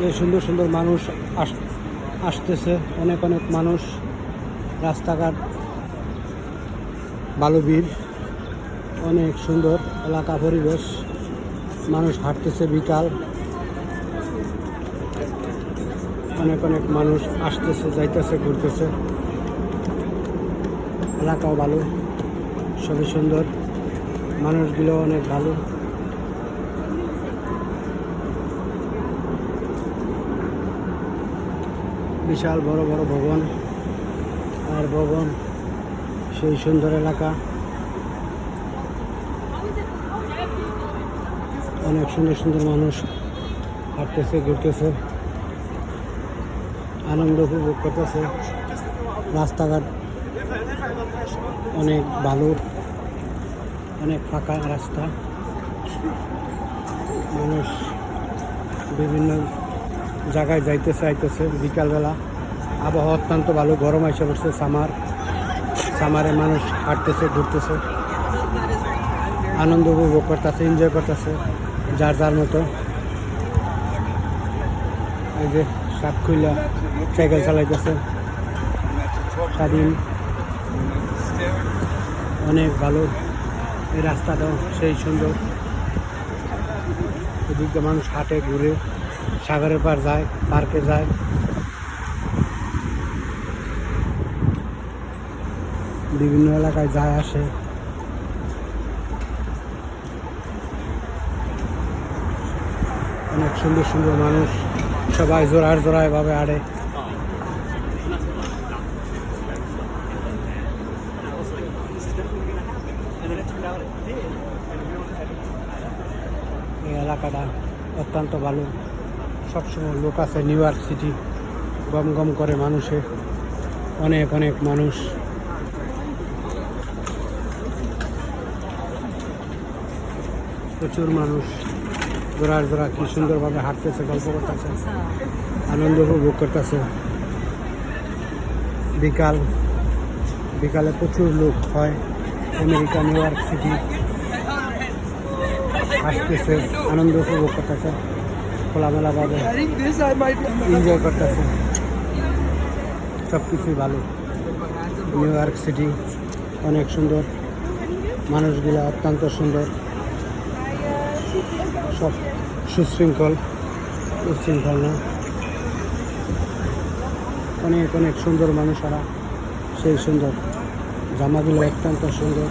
এই সুন্দর সুন্দর মানুষ আসতেছে, অনেক অনেক মানুষ। রাস্তাঘাট বালুবির, অনেক সুন্দর এলাকা পরিবেশ। মানুষ হাঁটতেছে, বিকাল। অনেক অনেক মানুষ আসতেছে, যাইতেছে, ঘুরতেছে। এলাকাও ভালো, সবই সুন্দর, মানুষগুলো অনেক ভালো। বিশাল বড় বড় ভবন আর ভবন, সেই সুন্দর এলাকা। অনেক সুন্দর সুন্দর মানুষ হাঁটতেছে, ঘুরতেছে, আনন্দ উপভোগ করতেছে। রাস্তাঘাট অনেক ভালো, অনেক ফাঁকা রাস্তা। মানুষ বিভিন্ন জায়গায় যাইতেছে আইতেছে। বিকালবেলা আবহাওয়া অত্যন্ত ভালো, গরম এসে পড়ছে। সামারে মানুষ হাঁটতেছে, ঘুরতেছে, আনন্দ উপভোগ করতেছে, এনজয় করতেছে যার যার মতো। এই যে সাতক্ষীরা সাইকেল চালাইতেছে স্বাধীন, অনেক ভালো। এই রাস্তাটাও সেই সুন্দর। এদিকে মানুষ হাঁটে, ঘুরে, সাগরের পার যায়, পার্কে যায়। বিভিন্ন এলাকায় যায় আসে। অনেক সুন্দর সুন্দর মানুষ, সবাই জোড়ায় জোড়ায় ভাবে হাঁটে। এই এলাকাটা অত্যন্ত ভালো, সবসময় লোক আছে। নিউ ইয়র্ক সিটি গম গম করে মানুষে, অনেক অনেক মানুষ। প্রচুর মানুষ জোড়ার জোড়া কি সুন্দরভাবে হাঁটতেছে, গল্প করতেছে, আনন্দ উপভোগ করতেছে। বিকালে প্রচুর লোক হয়। আমেরিকা নিউ ইয়র্ক সিটি আসতেছে, আনন্দ উপভোগ করতেছে, খোলামেলাভাবে এনজয় করতেছে। সব কিছুই ভালো। নিউ ইয়র্ক সিটি অনেক সুন্দর, মানুষগুলো অত্যন্ত সুন্দর, সব সুশৃঙ্খল, উচ্ছৃঙ্খল না। অনেক অনেক সুন্দর মানুষেরা, সেই সুন্দর। জামাগুলো অত্যন্ত সুন্দর।